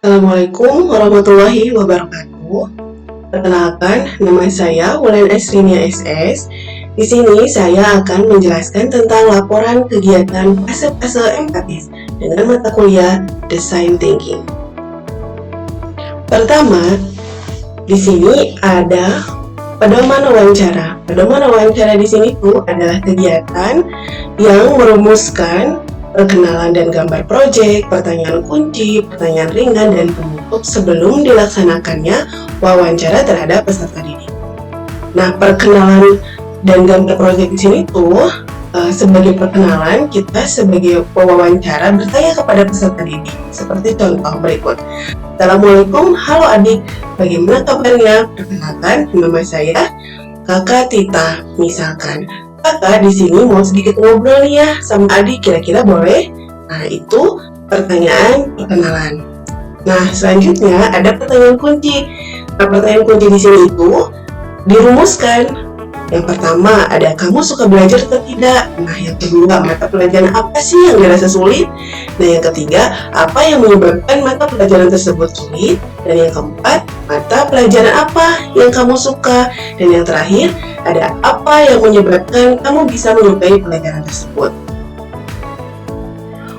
Assalamualaikum warahmatullahi wabarakatuh. Perkenalkan, nama saya Wulan Esrinia SS. Di sini saya akan menjelaskan tentang laporan kegiatan fase-fase empatis dengan mata kuliah Design Thinking. Pertama, di sini ada pedoman wawancara. Pedoman wawancara di sini tuh adalah kegiatan yang merumuskan perkenalan dan gambar proyek, pertanyaan kunci, pertanyaan ringan, dan penutup sebelum dilaksanakannya wawancara terhadap peserta didik. Nah, perkenalan dan gambar proyek di sini tuh sebagai perkenalan, kita sebagai pewawancara bertanya kepada peserta didik. Seperti contoh berikut. Assalamualaikum, halo adik, bagaimana kabarnya? Perkenalkan, nama saya Kakak Tita, misalkan. Kakak di sini mau sedikit ngobrol nih ya sama adik, kira-kira boleh? Nah, itu pertanyaan perkenalan. Nah, selanjutnya ada pertanyaan kunci. Nah, pertanyaan kunci di sini itu dirumuskan. Yang pertama ada kamu suka belajar atau tidak? Nah, yang kedua mata pelajaran apa sih yang dirasa sulit? Nah, yang ketiga apa yang menyebabkan mata pelajaran tersebut sulit? Dan yang keempat mata pelajaran apa yang kamu suka? Dan yang terakhir ada apa yang menyebabkan kamu bisa menyukai pelajaran tersebut?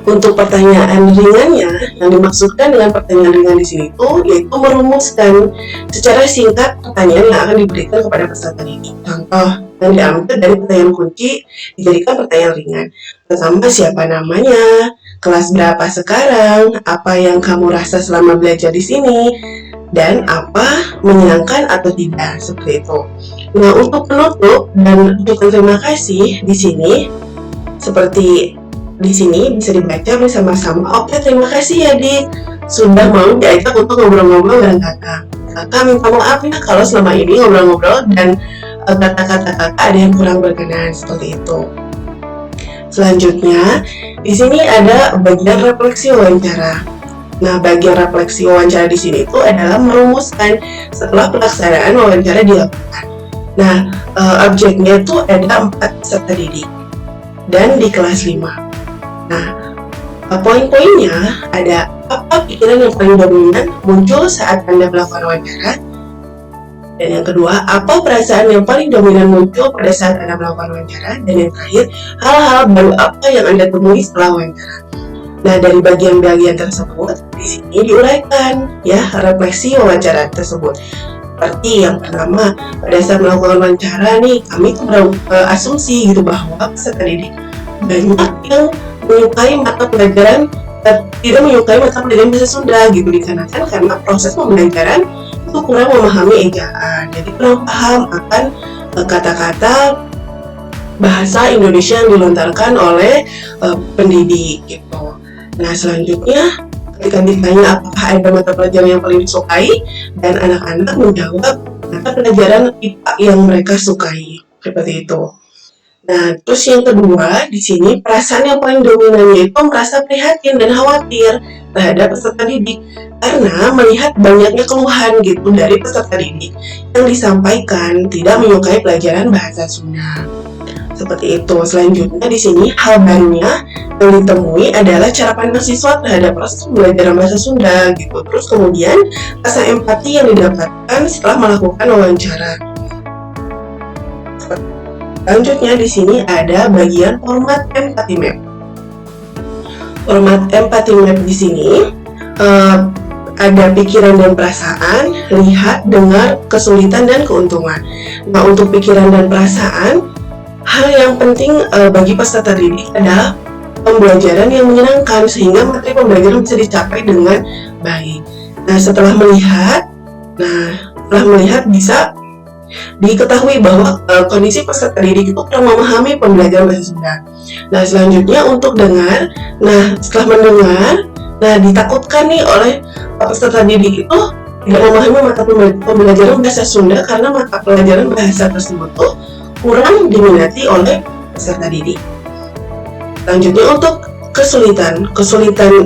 Untuk pertanyaan ringannya, yang dimaksudkan dengan pertanyaan ringan di sini itu yaitu merumuskan secara singkat pertanyaan yang akan diberikan kepada peserta didik. Contoh yang diambil dari pertanyaan kunci dijadikan pertanyaan ringan. Pertama, siapa namanya? Kelas berapa sekarang? Apa yang kamu rasa selama belajar di sini? Dan apa menyenangkan atau tidak? Seperti itu. Nah, untuk penutup dan ucapan terima kasih di sini seperti di sini bisa dibaca bersama-sama. Oke, terima kasih ya Dik, sudah mau diajak untuk ngobrol-ngobrol dengan kakak. Kakak minta maaf ya kalau selama ini ngobrol-ngobrol dan kata-kata kakak ada yang kurang berkenan, seperti itu. Selanjutnya, di sini ada bagian refleksi wawancara. Nah, bagian refleksi wawancara di sini itu adalah merumuskan setelah pelaksanaan wawancara dilakukan. Nah, objeknya itu ada 4 peserta didik dan di kelas 5. Nah, poin-poinnya ada apa pikiran yang paling dominan muncul saat Anda melakukan wawancara? Dan yang kedua, apa perasaan yang paling dominan muncul pada saat Anda melakukan wawancara? Dan yang terakhir, hal-hal baru apa yang Anda temui setelah wawancara? Nah, dari bagian-bagian tersebut, di sini diuraikan ya refleksi wawancara tersebut. Seperti yang pertama, pada saat melakukan wawancara nih, kami tuh berasumsi gitu bahwa peserta didik banyak yang menyukai mata pelajaran, tidak menyukai mata pelajaran bahasa Sunda gitu, dikarenakan karena proses pembelajaran itu kurang memahami ejaan, jadi kurang paham akan kata-kata bahasa Indonesia yang dilontarkan oleh pendidik gitu. Nah, selanjutnya ketika ditanya apakah ada mata pelajaran yang paling disukai, dan anak-anak menjawab mata pelajaran IPA yang mereka sukai, seperti itu. Nah, terus yang kedua, di sini perasaan yang paling dominan yaitu merasa prihatin dan khawatir terhadap peserta didik karena melihat banyaknya keluhan gitu dari peserta didik yang disampaikan tidak menyukai pelajaran bahasa Sunda. Seperti itu. Selanjutnya di sini hal barunya yang ditemui adalah cara pandang siswa terhadap proses pembelajaran bahasa Sunda gitu. Terus kemudian rasa empati yang didapatkan setelah melakukan wawancara. Selanjutnya di sini ada bagian format empathy map. Format empathy map di sini ada pikiran dan perasaan, lihat, dengar, kesulitan dan keuntungan. Nah, untuk pikiran dan perasaan, hal yang penting bagi peserta didik adalah pembelajaran yang menyenangkan sehingga materi pembelajaran bisa dicapai dengan baik. Nah, setelah melihat bisa diketahui bahwa kondisi peserta didik itu kurang memahami pembelajaran bahasa Sunda. Nah, selanjutnya untuk dengar. Nah, setelah mendengar, ditakutkan nih oleh peserta didik itu tidak memahami mata pembelajaran bahasa Sunda karena mata pelajaran bahasa tersebut tuh kurang diminati oleh peserta didik. Selanjutnya untuk kesulitan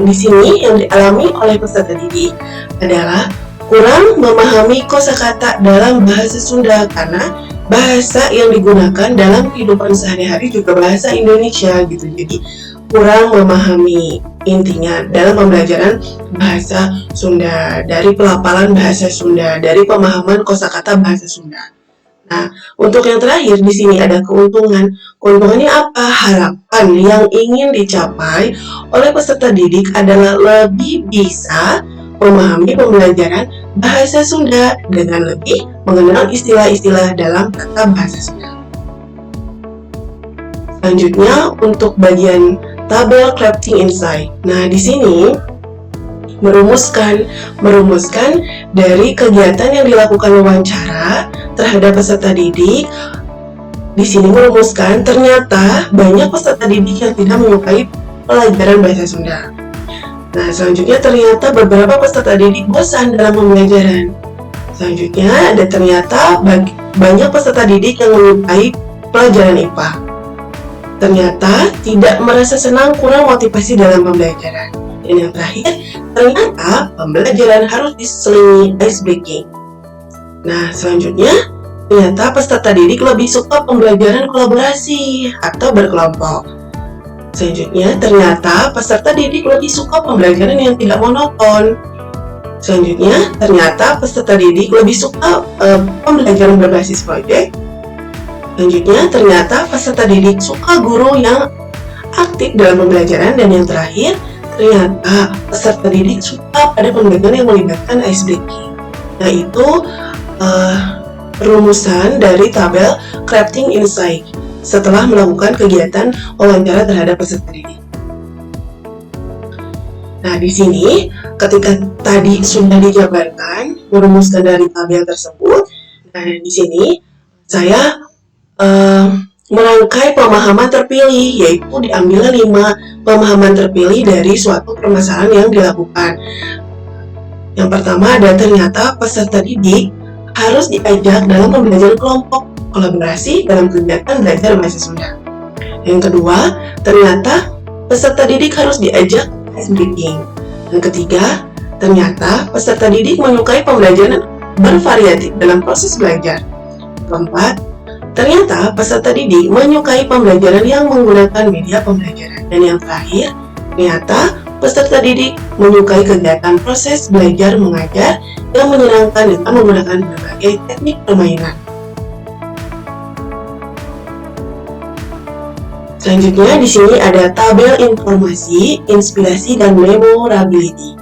di sini yang dialami oleh peserta didik adalah kurang memahami kosakata dalam bahasa Sunda karena bahasa yang digunakan dalam kehidupan sehari-hari juga bahasa Indonesia gitu. Jadi kurang memahami intinya dalam pembelajaran bahasa Sunda, dari pelafalan bahasa Sunda, dari pemahaman kosakata bahasa Sunda. Nah, untuk yang terakhir di sini ada keuntungan. Keuntungannya apa? Harapan yang ingin dicapai oleh peserta didik adalah lebih bisa memahami pembelajaran bahasa Sunda dengan lebih mengenal istilah-istilah dalam tata bahasa Sunda. Selanjutnya untuk bagian tabel crafting insight. Nah, di sini merumuskan dari kegiatan yang dilakukan wawancara terhadap peserta didik. Di sini merumuskan ternyata banyak peserta didik yang tidak menyukai pelajaran bahasa Sunda. Nah, selanjutnya ternyata beberapa peserta didik bosan dalam pembelajaran. Selanjutnya ada ternyata banyak peserta didik yang menyukai pelajaran IPA. Ternyata tidak merasa senang, kurang motivasi dalam pembelajaran. Dan yang terakhir, ternyata pembelajaran harus diselingi ice breaking. Nah, selanjutnya, ternyata peserta didik lebih suka pembelajaran kolaborasi atau berkelompok. Selanjutnya, ternyata peserta didik lebih suka pembelajaran yang tidak monoton. Selanjutnya, ternyata peserta didik lebih suka pembelajaran berbasis proyek. Selanjutnya, ternyata peserta didik suka guru yang aktif dalam pembelajaran. Dan yang terakhir, ternyata peserta didik suka pada pembelajaran yang melibatkan ice breaking. Nah, itu rumusan dari tabel crafting insight setelah melakukan kegiatan wawancara terhadap peserta didik. Nah, di sini ketika tadi sudah dijabarkan merumuskan dari tabel tersebut, nah di sini saya merangkai pemahaman terpilih, yaitu diambil 5 pemahaman terpilih dari suatu permasalahan yang dilakukan. Yang pertama ada ternyata peserta didik harus diajak dalam pembelajaran kelompok kolaborasi dalam kegiatan belajar bahasa Sunda. Yang kedua, ternyata peserta didik harus diajak ice breaking. Yang ketiga, ternyata peserta didik menyukai pembelajaran bervariatif dalam proses belajar. Keempat, ternyata peserta didik menyukai pembelajaran yang menggunakan media pembelajaran. Dan yang terakhir, ternyata peserta didik menyukai kegiatan proses belajar mengajar yang menyenangkan dengan menggunakan berbagai teknik permainan. Selanjutnya di sini ada tabel informasi, inspirasi, dan memorability.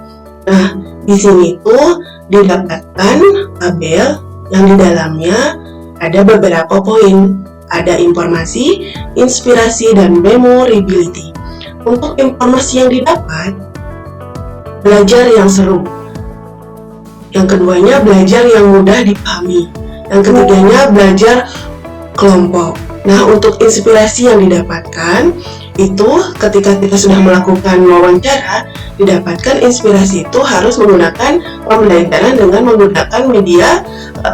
Nah, di sini tuh didapatkan tabel yang di dalamnya ada beberapa poin. Ada informasi, inspirasi, dan memorability. Untuk informasi yang didapat, belajar yang seru. Yang keduanya, belajar yang mudah dipahami. Yang ketiganya, belajar kelompok. Nah, untuk inspirasi yang didapatkan, itu ketika kita sudah melakukan wawancara, didapatkan inspirasi itu harus menggunakan pembelajaran dengan menggunakan media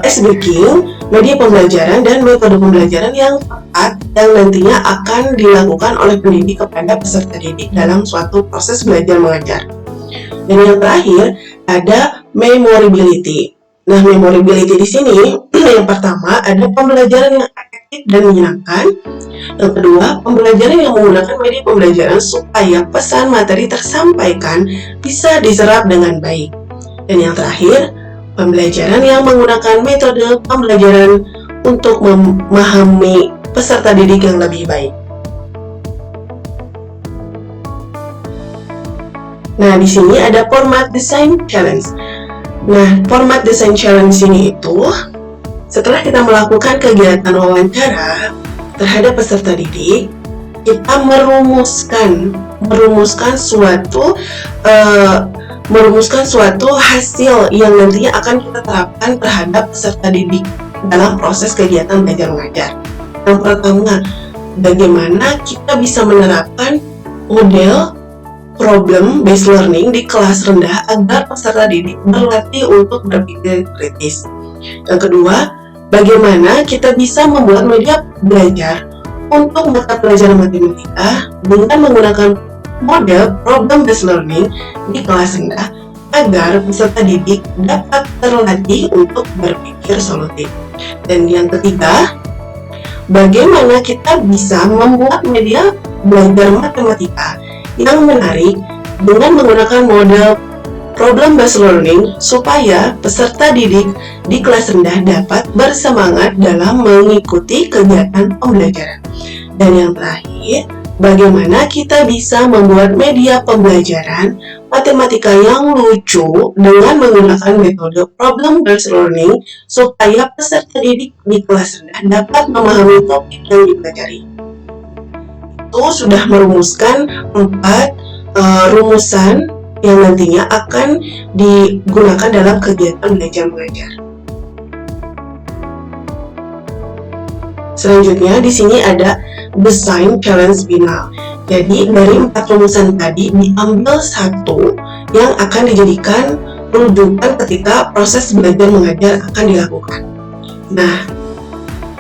ice breaking, media pembelajaran, dan metode pembelajaran yang tepat yang nantinya akan dilakukan oleh pendidik kepada peserta didik dalam suatu proses belajar mengajar. Dan yang terakhir ada memorability. Nah, memorability di sini yang pertama ada pembelajaran yang efektif dan menyenangkan. Yang kedua, pembelajaran yang menggunakan media pembelajaran supaya pesan materi tersampaikan bisa diserap dengan baik. Dan yang terakhir, pembelajaran yang menggunakan metode pembelajaran untuk memahami peserta didik yang lebih baik. Nah, di sini ada format design challenge. Nah, format design challenge ini itu setelah kita melakukan kegiatan wawancara terhadap peserta didik, kita merumuskan suatu hasil yang nantinya akan kita terapkan terhadap peserta didik dalam proses kegiatan belajar mengajar. Yang pertama, bagaimana kita bisa menerapkan model problem based learning di kelas rendah agar peserta didik berlatih untuk berpikir kritis. Yang kedua, bagaimana kita bisa membuat media belajar untuk mata pelajaran matematika dengan menggunakan model problem based learning di kelas rendah agar peserta didik dapat terlatih untuk berpikir solutif. Dan yang ketiga, bagaimana kita bisa membuat media belajar matematika yang menarik dengan menggunakan model problem based learning supaya peserta didik di kelas rendah dapat bersemangat dalam mengikuti kegiatan pembelajaran. Dan yang terakhir, bagaimana kita bisa membuat media pembelajaran matematika yang lucu dengan menggunakan metode problem based learning supaya peserta didik di kelas rendah dapat memahami topik yang dipelajari. Itu sudah merumuskan 4 rumusan yang nantinya akan digunakan dalam kegiatan belajar mengajar. Selanjutnya di sini ada design challenge final. Jadi dari 4 rumusan tadi diambil satu yang akan dijadikan rujukan ketika proses belajar mengajar akan dilakukan. Nah,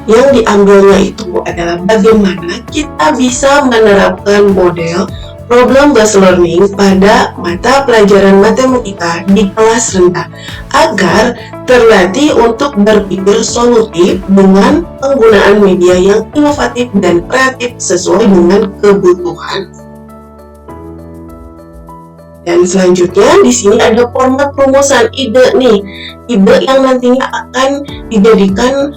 yang diambilnya itu adalah bagaimana kita bisa menerapkan model problem based learning pada mata pelajaran matematika di kelas rendah agar terlatih untuk berpikir solutif dengan penggunaan media yang inovatif dan kreatif sesuai dengan kebutuhan. Dan selanjutnya di sini ada format rumusan ide nih, ide yang nantinya akan dijadikan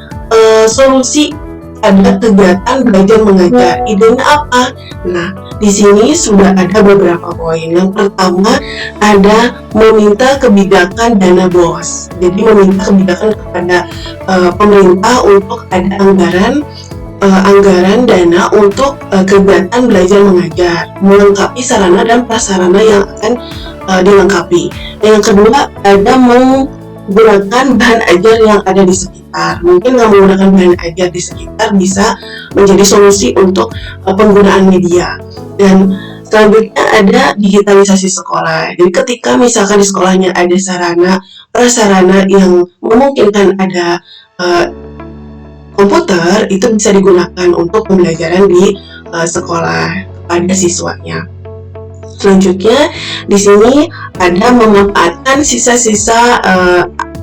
solusi pada kegiatan belajar mengajar. Idenya apa? Nah, di sini sudah ada beberapa poin. Yang pertama ada meminta kebijakan dana BOS. Jadi meminta kebijakan kepada pemerintah untuk ada anggaran dana untuk kegiatan belajar mengajar, melengkapi sarana dan prasarana yang akan dilengkapi. Yang kedua ada menggunakan bahan ajar yang ada di sekitar. Mungkin nggak menggunakan bahan ajar di sekitar bisa menjadi solusi untuk penggunaan media. Dan selanjutnya ada digitalisasi sekolah. Jadi ketika misalkan di sekolahnya ada sarana prasarana yang memungkinkan ada komputer, itu bisa digunakan untuk pembelajaran di sekolah kepada siswanya. Selanjutnya di sini ada memanfaatkan sisa-sisa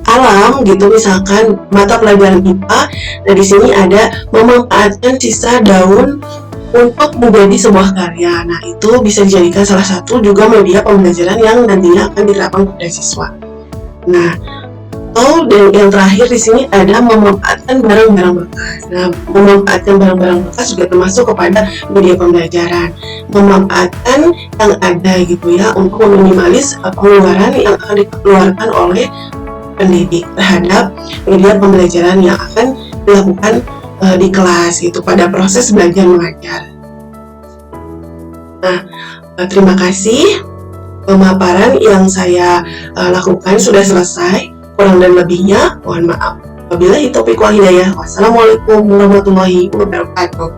alam gitu, misalkan mata pelajaran IPA. Nah di sini ada memanfaatkan sisa daun untuk menjadi sebuah karya. Nah itu bisa dijadikan salah satu juga media pembelajaran yang nantinya akan diterapkan kepada siswa. Nah dan yang terakhir di sini ada memanfaatkan barang-barang bekas. Nah, memanfaatkan barang-barang bekas juga termasuk kepada media pembelajaran. Memanfaatkan yang ada gitu ya untuk meminimalis pengeluaran yang akan dikeluarkan oleh pendidik terhadap media pembelajaran yang akan dilakukan di kelas gitu pada proses belajar mengajar. Nah, terima kasih. Pemaparan yang saya lakukan sudah selesai. Kurang dan lebihnya, mohon maaf. Wabillahi taufiq wal hidayah. Wassalamualaikum warahmatullahi wabarakatuh.